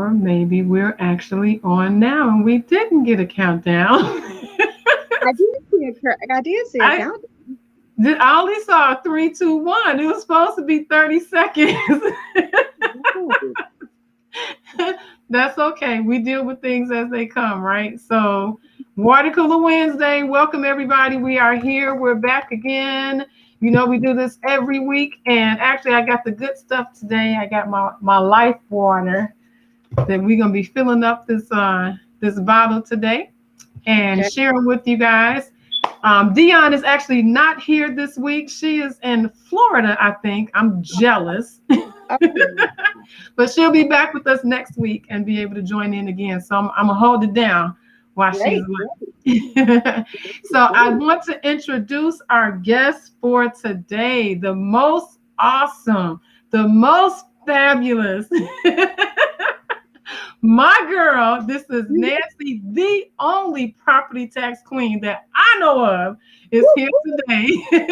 or maybe we're actually on now and we didn't get a countdown. I did see a I countdown. I only saw 3, 2, 1. It was supposed to be 30 seconds. That's okay. We deal with things as they come, right? So, Water Cooler Wednesday. Welcome, everybody. We are here. We're back again. You know, we do this every week. And actually, I got the good stuff today. I got my life water that we're going to be filling up this bottle today and Okay. sharing with you guys. Dion is actually not here this week. She is in Florida, I think. I'm jealous. Oh, But she'll be back with us next week and be able to join in again. So I'm going to hold it down while she's great, away. So I great. want to introduce our guest for today, the most awesome, the most fabulous. My girl, this is Nancy, the only property tax queen that I know of, is here today to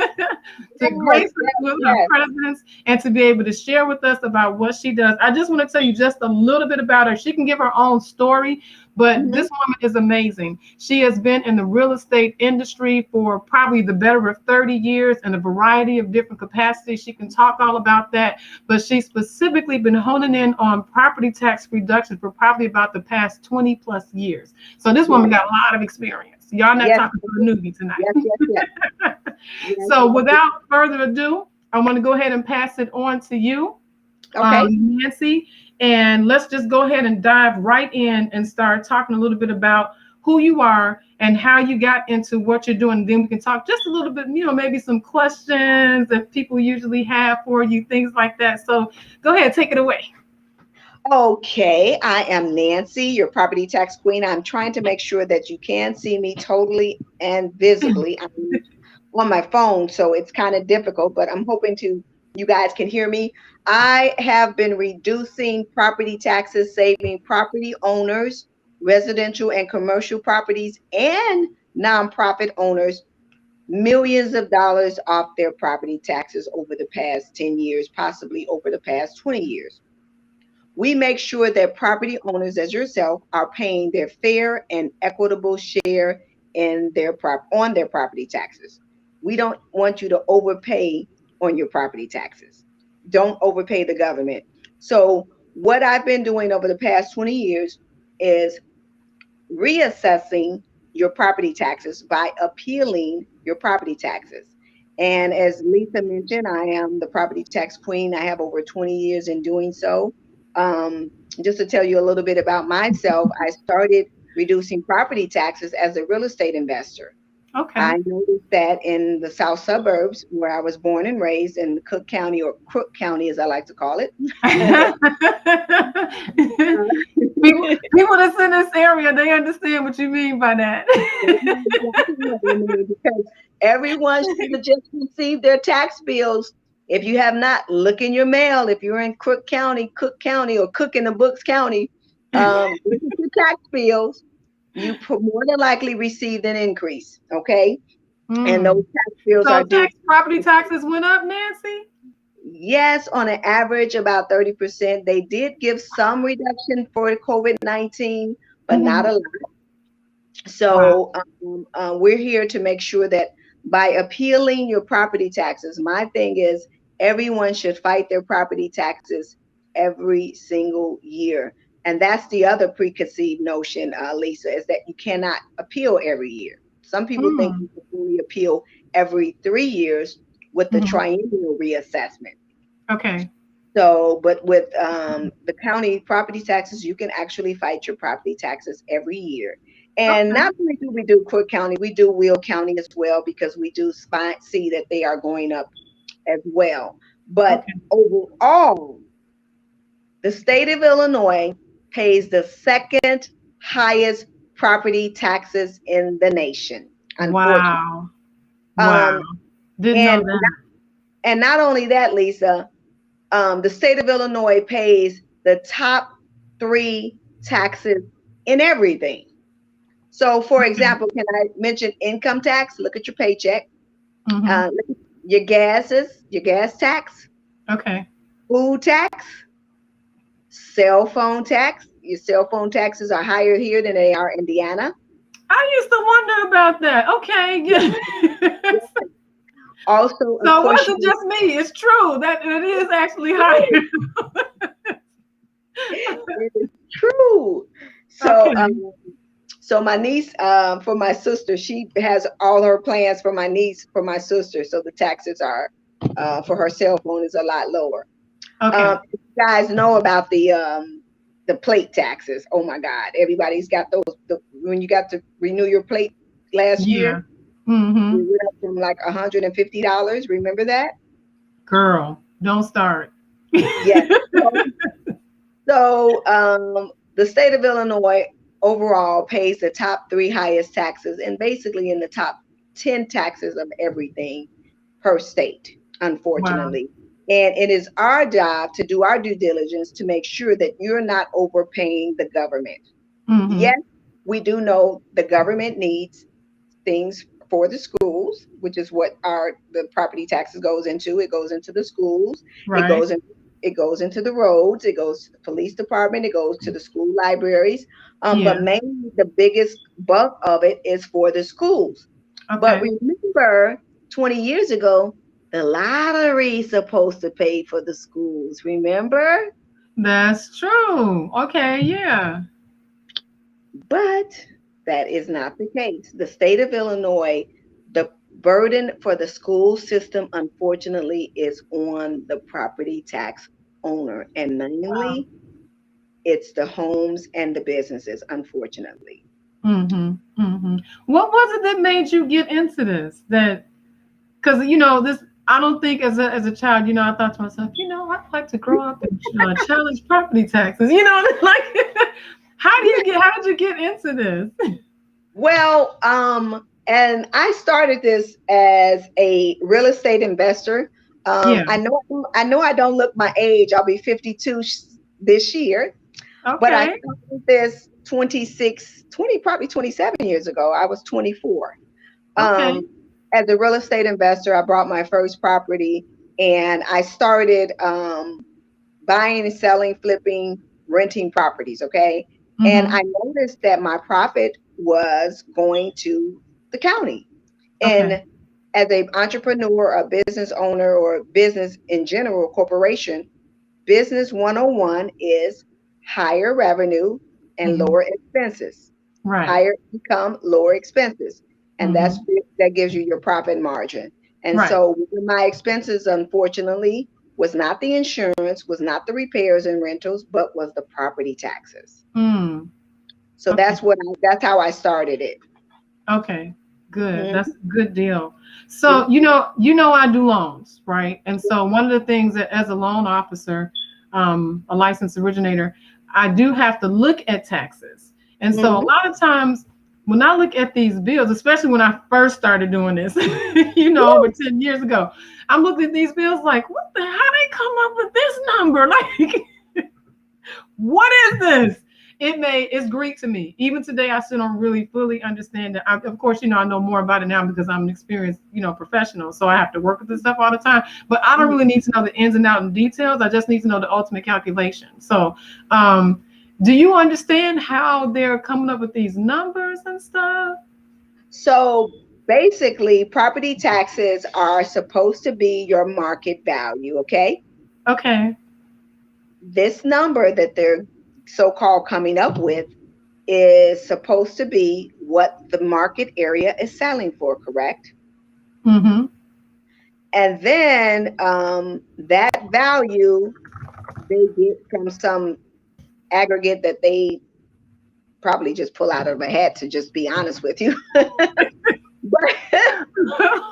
Yes, grace us yes, with her yes. presence and to be able to share with us about what she does. I just want to tell you just a little bit about her. She can give her own story, but Mhm. this woman is amazing. She has been in the real estate industry for probably the better of 30 years in a variety of different capacities. She can talk all about that, but she's specifically been honing in on property tax reduction for probably about the past 20 plus years. So this woman Yes, got a lot of experience. Y'all not yes, talking to a newbie tonight. yes, yes, yes, yes, So yes. without further ado, I want to go ahead and pass it on to you, Okay. Nancy, and let's just go ahead and dive right in and start talking a little bit about who you are and how you got into what you're doing. Then we can talk just a little bit, maybe some questions that people usually have for you, things like that. So go ahead, take it away. Okay, I am Nancy, your property tax queen. I'm trying to make sure that you can see me totally and visibly. I'm on my phone, so it's kind of difficult, but I'm hoping to you guys can hear me. I have been reducing property taxes, saving property owners, residential and commercial properties, and nonprofit owners millions of dollars off their property taxes over the past 10 years, possibly over the past 20 years. We make sure that property owners as yourself are paying their fair and equitable share in on their property taxes. We don't want you to overpay on your property taxes. Don't overpay the government. So what I've been doing over the past 20 years is reassessing your property taxes by appealing your property taxes. And as Lisa mentioned, I am the property tax queen. I have over 20 years in doing so. Um, just to tell you a little bit about myself, I started reducing property taxes as a real estate investor. Okay. I noticed that in the south suburbs where I was born and raised in Cook County, or Crook County as I like to call it. People that's in this area, they understand what you mean by that. They know exactly what they mean because everyone should have just received their tax bills. If you have not, look in your mail. If you're in Cook County, or Cook in the Books County, look at your tax bills. You more than likely received an increase. Okay, and those Mm. tax bills So are due. property taxes went up, Nancy? Yes, on an average, about 30%. They did give some reduction for COVID-19, but not Mhm. a lot. Wow. So we're here to make sure that by appealing your property taxes, my thing is everyone should fight their property taxes every single year. And that's the other preconceived notion, Lisa, is that you cannot appeal every year. Some people think Mm. you can only appeal every 3 years with the Mhm. triennial reassessment. Okay. So, but with the county property taxes, you can actually fight your property taxes every year. And Okay. not only do we do Cook County, we do Will County as well because we do see that they are going up as well. But Okay. overall, the state of Illinois pays the second highest property taxes in the nation, unfortunately. Wow. Wow. Um, Didn't know and that. and not only that, Lisa, the state of Illinois pays the top three taxes in everything. So, for Okay. example, can I mention income tax? Look at your paycheck. Mhm. Look at your gas tax, Okay. food tax, cell phone tax. your cell phone taxes are higher here than they are in Indiana. I used to wonder about that. Okay, yeah. Yes. Also, of So it course, wasn't just me. It's true that it is actually higher. it is true. So, Okay. so my niece, for my sister, she has all her plans for my niece, for my sister. So the taxes are, for her cell phone is a lot lower. Okay. You guys know about the plate taxes. Oh my God, everybody's got those. When you got to renew your plate last Yeah. year, we Mm-hmm. went up from like $150. Remember that? Girl, don't start. Yes. So, the state of Illinois overall pays the top three highest taxes and basically in the top 10 taxes of everything per state, Wow. unfortunately. And it is our job to do our due diligence to make sure that you're not overpaying the government. Mm-hmm. Yes, we do know the government needs things for the schools, which is what our the property taxes goes into. It goes into the schools. It Right. goes in, it goes into the roads. It goes to the police department. It goes to the school libraries. But Yeah. mainly the biggest bulk of it is for the schools. But Okay. remember, 20 years ago, the lottery is supposed to pay for the schools. Remember? That's true. Okay. Yeah. But that is not the case. The state of Illinois, the burden for the school system, unfortunately, is on the property tax owner, and Wow. mainly it's the homes and the businesses, unfortunately. Mm-hmm. Mm-hmm. What was it that made you get into this? That because this, I don't think as a child, I thought to myself, I'd like to grow up and challenge property taxes. Like how did you get into this? Well, and I started this as a real estate investor. Yeah. I know I don't look my age. I'll be 52 this year. But I Okay. started this 26, 20, probably 27 years ago. I was 24. Okay. Um, as a real estate investor, I bought my first property and I started buying and selling, flipping, renting properties. Okay. And Mm-hmm. I noticed that my profit was going to the county. Okay. And as an entrepreneur, a business owner, or business in general, corporation, Business 101 is higher revenue and Mm-hmm. lower expenses. Right. Higher income, lower expenses. And Mm-hmm. that gives you your profit margin. And Right. so my expenses, unfortunately, was not the insurance, was not the repairs and rentals, but was the property taxes. Mm. So Okay. that's how I started it. Okay, good. Mhm. That's a good deal. Yeah. So, I do loans, right? And so one of the things that as a loan officer, a licensed originator, I do have to look at taxes. And so a Mhm. lot of times when I look at these bills, especially when I first started doing this, over Woo. 10 years ago, I'm looking at these bills like, what the, how they come up with this number? Like, what is this? It's Greek to me. Even today, I still don't really fully understand it. Of course, I know more about it now because I'm an experienced, professional. So I have to work with this stuff all the time. But I don't Mhm. really need to know the ins and outs and details. I just need to know the ultimate calculation. So, um, do you understand how they're coming up with these numbers and stuff? So basically, property taxes are supposed to be your market value, okay? Okay. This number that they're so-called coming up with is supposed to be what the market area is selling for, correct? Mm-hmm. And then that value they get from some aggregate that they probably just pull out of a hat, to just be honest with you. But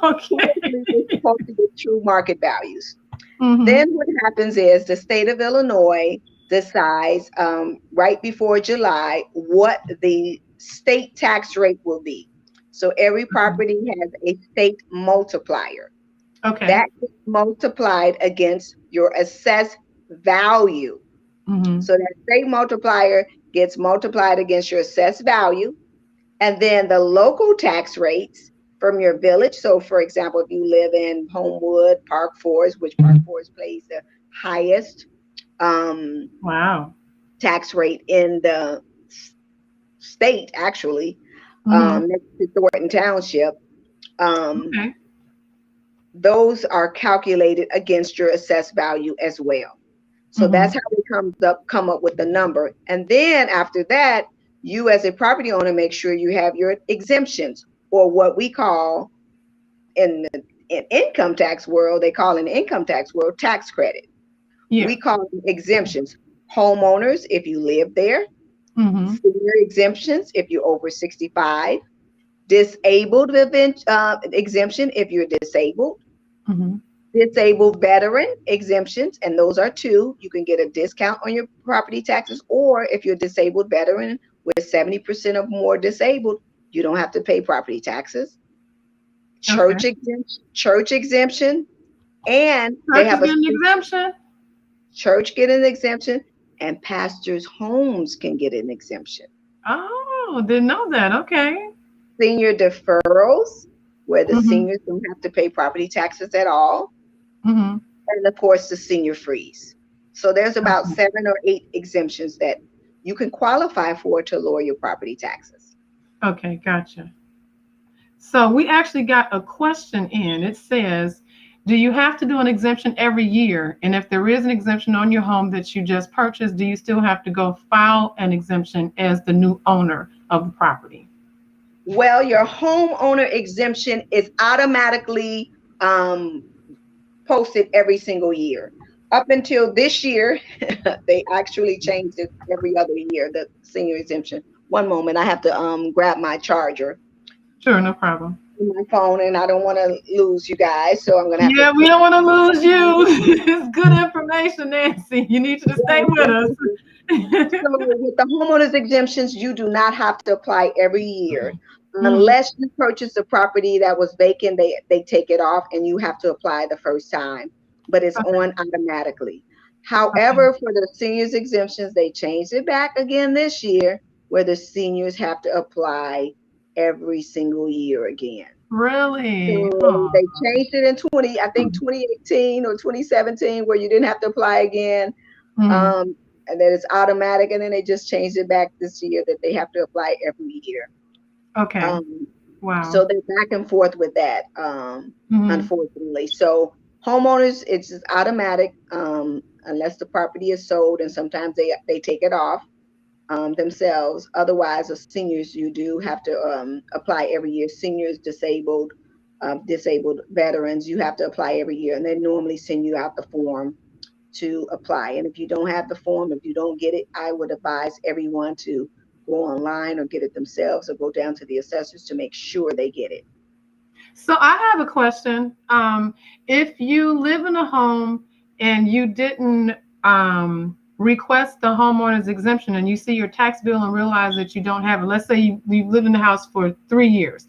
Okay. basically, they're supposed to get true market values. Mm-hmm. Then what happens is the state of Illinois decides right before July what the state tax rate will be. So every property has a state multiplier Okay. that gets multiplied against your assessed value. Mm-hmm. So that state multiplier gets multiplied against your assessed value. And then the local tax rates from your village. So, for example, if you live in Homewood, Park Forest, which Park Forest pays the highest um, Wow. tax rate in the state, actually, Mm-hmm. next to Thornton Township. Um, Okay. those are calculated against your assessed value as well. So Mm-hmm. that's how we come up with the number. And then after that, you as a property owner make sure you have your exemptions, or what we call in the in income tax world, they call in the income tax world tax credit. Yeah. We call them exemptions. Homeowners, if you live there, Mm-hmm. senior exemptions if you're over 65, disabled exemption if you're disabled, Mm-hmm. disabled veteran exemptions, and those are two. You can get a discount on your property taxes, or if you're a disabled veteran with 70% or more disabled, you don't have to pay property taxes. Okay. Church exemption, and they Church is have a getting an exemption. church get an exemption, and pastors' homes can get an exemption. Oh, didn't know that. Okay. Senior deferrals, where the Mm-hmm. seniors don't have to pay property taxes at all, Mm-hmm. and of course the senior freeze. So there's about Okay. 7 or 8 exemptions that you can qualify for to lower your property taxes. Okay, gotcha. So we actually got a question in. It says, do you have to do an exemption every year? And if there is an exemption on your home that you just purchased, do you still have to go file an exemption as the new owner of the property? Well, your homeowner exemption is automatically um, posted every single year. Up until this year, they actually changed it every other year, the senior exemption. One moment, I have to grab my charger Sure, no problem. in my phone, and I don't want to lose you guys, so I'm going to have to Yeah, we put. don't want to lose you. It's good information, Nancy. You need to stay Yes, with us. definitely. So with the homeowners exemptions, you do not have to apply every year. Mm, Unless you purchase a property that was vacant, they take it off and you have to apply the first time, but it's okay, on automatically. okay. However, for the seniors exemptions, they changed it back again this year, where the seniors have to apply every single year again. Really? So Oh. they changed it in I think 2018 or 2017, where you didn't have to apply again, Mm, um, and then it's automatic. And then they just changed it back this year that they have to apply every year. okay. Um, Wow. so they're back and forth with that, Hmm. unfortunately. So homeowners, it's just automatic, unless the property is sold, and sometimes they take it off themselves. Otherwise, as seniors, you do have to apply every year. Seniors, disabled veterans, you have to apply every year, and they normally send you out the form to apply. And if you don't have the form, if you don't get it, I would advise everyone to go online or get it themselves, or go down to the assessors to make sure they get it. So I have a question. If you live in a home and you didn't request the homeowner's exemption and you see your tax bill and realize that you don't have it, let's say you live in the house for 3 years,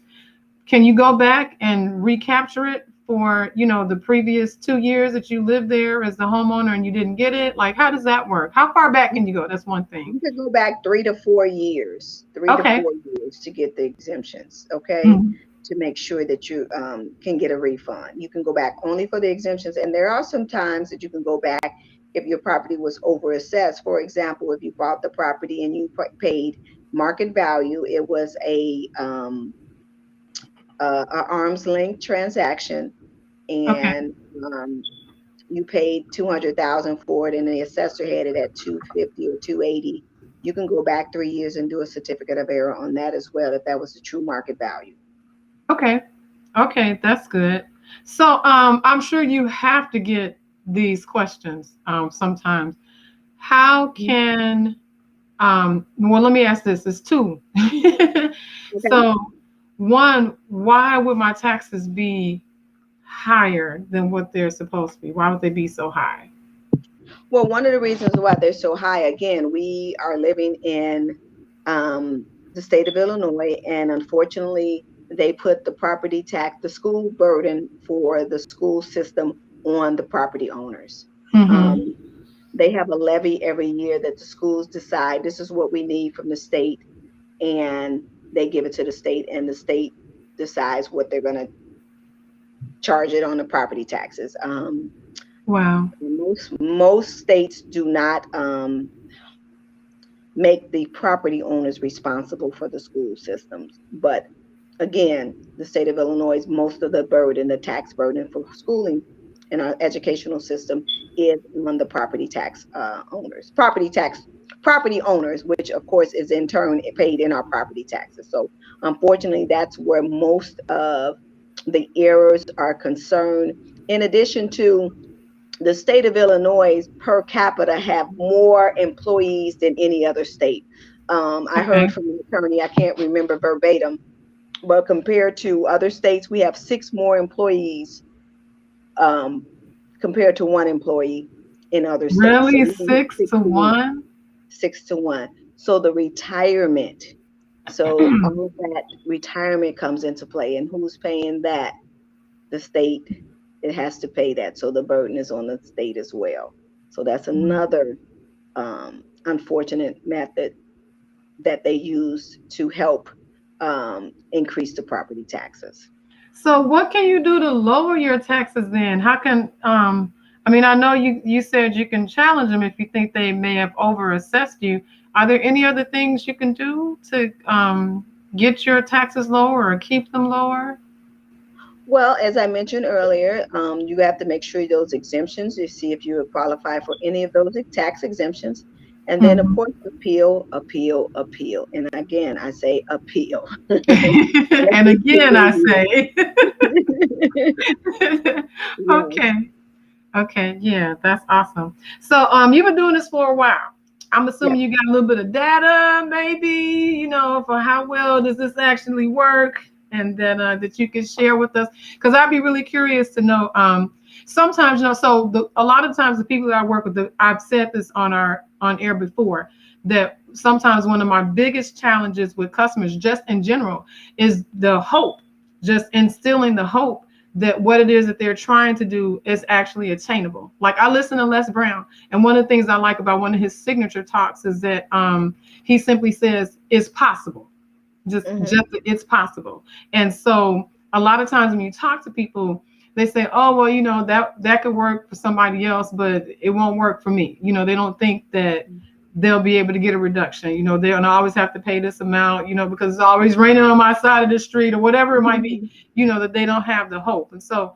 can you go back and recapture it for, the previous 2 years that you lived there as the homeowner and you didn't get it? Like, how does that work? How far back can you go? That's one thing. You could go back 3 to 4 years, three to Okay. four years to get the exemptions, okay? Mhm. To make sure that you can get a refund. You can go back only for the exemptions. And there are some times that you can go back if your property was overassessed. For example, if you bought the property and you paid market value, it was a arm's length transaction, Okay. and you paid 200,000 for it, and the assessor had it at 250 or 280. You can go back 3 years and do a certificate of error on that as well, if that was the true market value. Okay. Okay, that's good. So I'm sure you have to get these questions sometimes. How can well, let me ask this. It's two. Okay. So one, why would my taxes be higher than what they're supposed to be? Why would they be so high? Well, one of the reasons why they're so high, again, we are living in the state of Illinois, and unfortunately, they put the property tax, the school burden for the school system on the property owners. Mm-hmm. Um, they have a levy every year that the schools decide this is what we need from the state, and they give it to the state, and the state decides what they're going to charge it on the property taxes. Wow. Most states do not make the property owners responsible for the school systems. But again, the state of Illinois, most of the burden, the tax burden for schooling in our educational system is on the property owners, which of course is in turn paid in our property taxes. So unfortunately, that's where most of the errors are concerned. In addition to the state of Illinois per capita have more employees than any other state. I heard Okay. from an attorney, I can't remember verbatim, but compared to other states, we have six more employees um, compared to one employee in other states. So Really, we have six six to to one, one? 6 to 1. So the retirement, so all of that retirement comes into play, and who's paying that? The state. It has to pay that, so the burden is on the state as well. So that's another unfortunate method that they use to help increase the property taxes. So what can you do to lower your taxes then? How can I mean, I know you said you can challenge them if you think they may have over assessed you. Are there any other things you can do to get your taxes lower or keep them lower? Well, as I mentioned earlier, you have to make sure those exemptions, you see if you qualify for any of those tax exemptions. And then, of Mhm. course, appeal, appeal, appeal. And again, I say appeal. Let's And just keep again, I it say, easy. okay, Yes, okay, yeah, that's awesome. So, you've been doing this for a while. I'm yes. assuming you got a little bit of data, maybe, for how well does this actually work, and then that you can share with us. Because I'd be really curious to know. Sometimes, a lot of times the people that I work with, I've said this on air before, that sometimes one of my biggest challenges with customers, just in general, is the hope, just instilling the hope that what it is that they're trying to do is actually attainable. Like I listen to Les Brown, and one of the things I like about one of his signature talks is that he simply says it's possible, just Hmm. it's possible. And so a lot of times when you talk to people, they say, oh well, that could work for somebody else, but it won't work for me. They don't think that they'll be able to get a reduction. They'll always have to pay this amount, because it's always raining on my side of the street or whatever it might be, that they don't have the hope. And so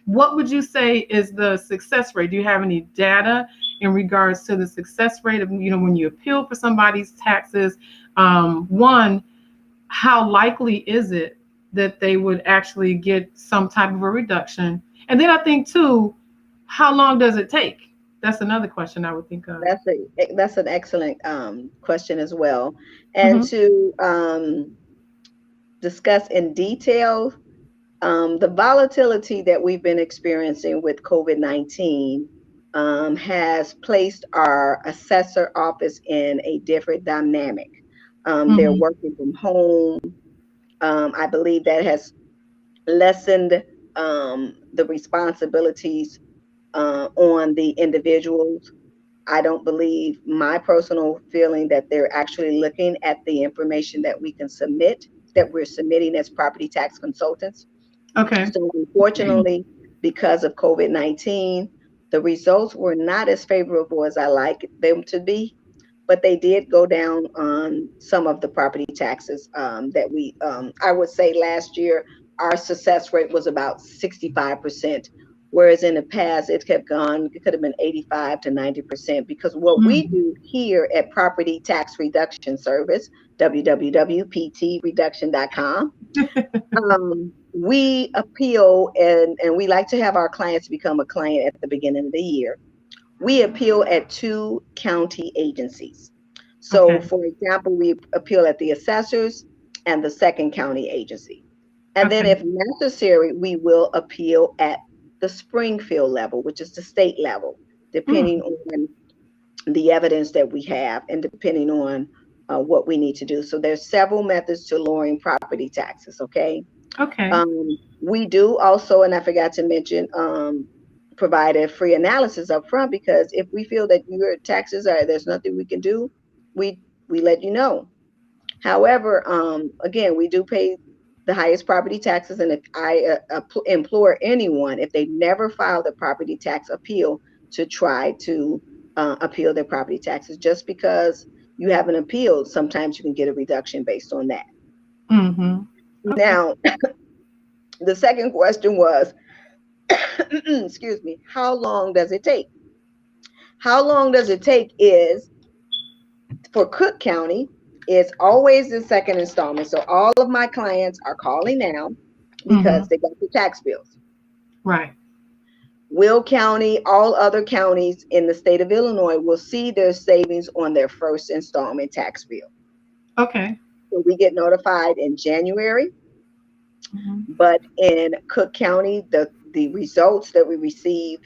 what would you say is the success rate? Do you have any data in regards to the success rate of, when you appeal for somebody's taxes? One, how likely is it that they would actually get some type of a reduction? And then I think too, how long does it take? That's another question I would think of. That's an excellent question as well. And Hmm. to discuss in detail the volatility that we've been experiencing with COVID-19 has placed our assessor office in a different dynamic. They're Hmm. working from home. I believe that has lessened the responsibilities on the individuals. I don't believe, my personal feeling, that they're actually looking at the information that we can submit, that we're submitting as property tax consultants. Okay. So unfortunately, because of COVID-19, the results were not as favorable as I like them to be, but they did go down on some of the property taxes that I would say last year, our success rate was about 65%, whereas in the past it could have been 85 to 90%, because what we Mm. do here at Property Tax Reduction Service, www.ptreduction.com, we appeal, and we like to have our clients become a client at the beginning of the year. We appeal at two county agencies. So, Okay. for example, we appeal at the assessors and the second county agency. And then, Okay. if necessary, we will appeal at the Springfield level, which is the state level, depending Mm. on the evidence that we have and depending on what we need to do. So, there's several methods to lowering property taxes. Okay. Okay. We do also, and I forgot to mention, provide a free analysis up front, because if we feel that your taxes are, there's nothing we can do, we let you know. However, again, we do pay the highest property taxes, and if I implore anyone, if they never filed a property tax appeal, to try to appeal their property taxes. Just because you haven't appealed, sometimes you can get a reduction based on that. Mm-hmm. Okay. Now, the second question was, excuse me, how long does it take? How long does it take is for Cook County, it's always the second installment. So all of my clients are calling now Mm-hmm. because they got the tax bills. Right. Will County, all other counties in the state of Illinois will see their savings on their first installment tax bill. Okay. So we get notified in January, Mm-hmm. but in Cook County, the results that we receive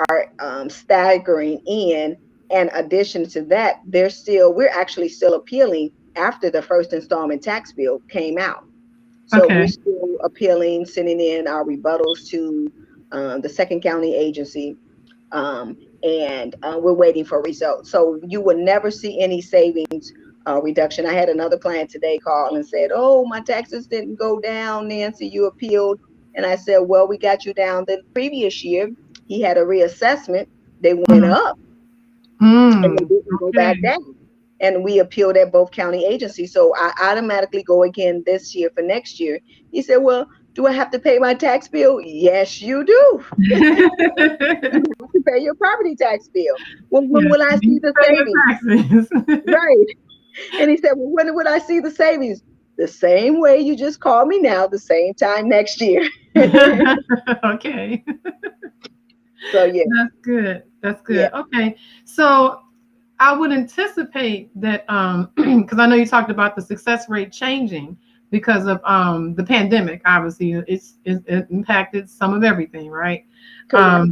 are staggering. In addition to that, we're actually still appealing after the first installment tax bill came out. So we're Okay. still appealing, sending in our rebuttals to the second county agency, and we're waiting for results. So you will never see any savings reduction. I had another client today call and said, "Oh, my taxes didn't go down, Nancy. You appealed." And I said, "Well, we got you down the previous year. He had a reassessment. They went Mm-hmm. up and they Mm. didn't go Okay. back down." And we appealed at both county agencies. So I automatically go again this year for next year. He said, "Well, do I have to pay my tax bill?" Yes, you do. You have to pay your property tax bill. Well, when Yes, will I you see need to the pay savings? your taxes. Right. And he said, "Well, when would I see the savings?" The same way you just called me now, the same time next year. Okay. So yeah, That's good. That's yeah, good. Okay. So I would anticipate that because I know you talked about the success rate changing because of the pandemic. Obviously, it impacted some of everything, right? correct.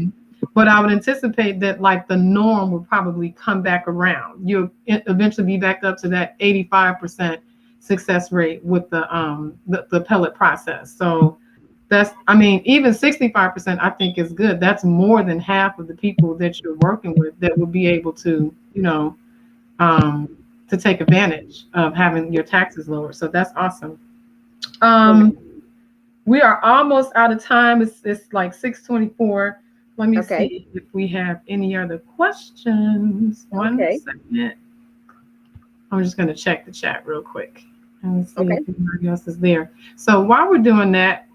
But I would anticipate that like the norm would probably come back around. You'll eventually be back up to that 85% success rate with the appellate process. So that's, I mean, even 65% I think is good. That's more than half of the people that you're working with that will be able to, um, to take advantage of having your taxes lower. So that's awesome. Um, Amen. we are almost out of time. It's like 6:24. Let me Okay, see if we have any other questions. One okay, second. I'm just going to check the chat real quick and see okay. if anybody else is there. So while we're doing that,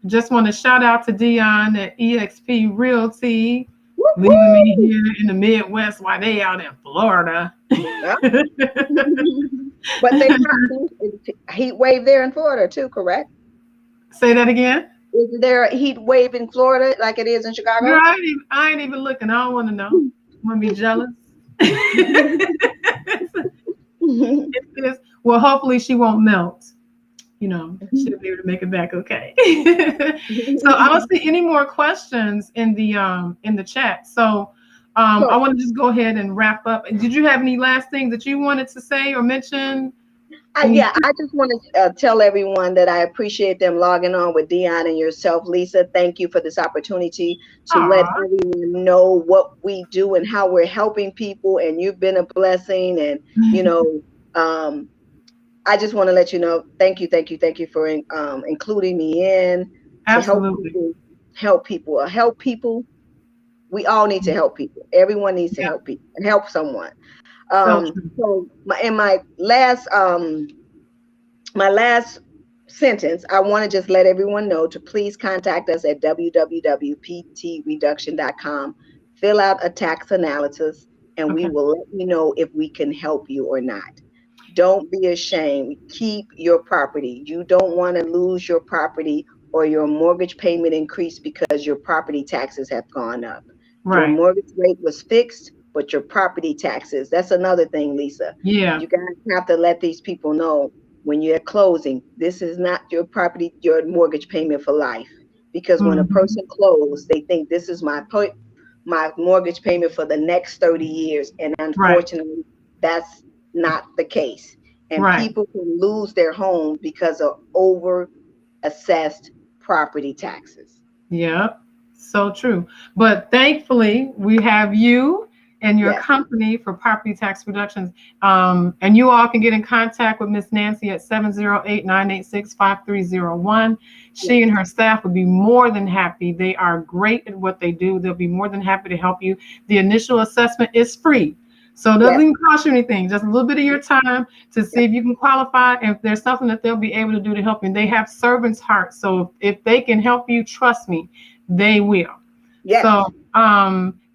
just want to shout out to Dion at EXP Realty, leaving me Woo-hoo! here in the Midwest while they out in Florida. Yeah. But they probably heat wave there in Florida too, correct? Say that again. Is there a heat wave in Florida like it is in Girl, Chicago? I ain't even looking. I don't want to know. Want to be jealous? It's, well, hopefully she won't melt. She'll be able to make it back okay. So I don't see any more questions in the chat. So I So want to just go ahead and wrap up. Did you have any last things that you wanted to say or mention? Any? Yeah, I just want to tell everyone that I appreciate them logging on with Dion and yourself, Lisa. Thank you for this opportunity to let Aw. everyone know what we do and how we're helping people. And you've been a blessing. And, you know, um, I just want to let you know, thank you, thank you, thank you for including me in to Absolutely. help people, help people. We all need to help people. Everyone needs to Yeah. help people and help someone. So true. So in my last sentence, I want to just let everyone know to please contact us at www.ptreduction.com. Fill out a tax analysis, and we Okay. will let you know if we can help you or not. Don't be ashamed. Keep your property. You don't want to lose your property or your mortgage payment increase because your property taxes have gone up. Your Right. mortgage rate was fixed, but your property taxes, that's another thing, Lisa. Yeah. You guys have to let these people know when you're closing, this is not your property, your mortgage payment for life. Because when a Hmm. person closes, they think this is my mortgage payment for the next 30 years. And Right. unfortunately, that's not the case. And Right. people can lose their home because of over assessed property taxes. Yeah. So true. But thankfully, we have you and your Yes. company for property tax reductions. And you all can get in contact with Miss Nancy at 708-986-5301. Yes. She and her staff would be more than happy. They are great at what they do. They'll be more than happy to help you. The initial assessment is free. So it doesn't Yes. even cost you anything, just a little bit of your time to see Yep. if you can qualify and if there's something that they'll be able to do to help you. And they have servants' hearts. So if they can help you, trust me, they will. Yes. So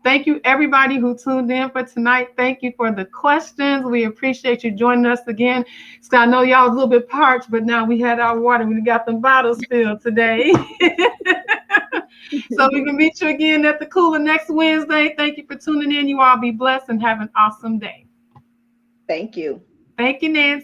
thank you everybody who tuned in for tonight. Thank you for the questions. We appreciate you joining us again. So I know y'all was a little bit parched, but now we had our water. We got them bottles filled today. So we can meet you again at the cooler next Wednesday. Thank you for tuning in. You all be blessed and have an awesome day. Thank you. Thank you, Nancy.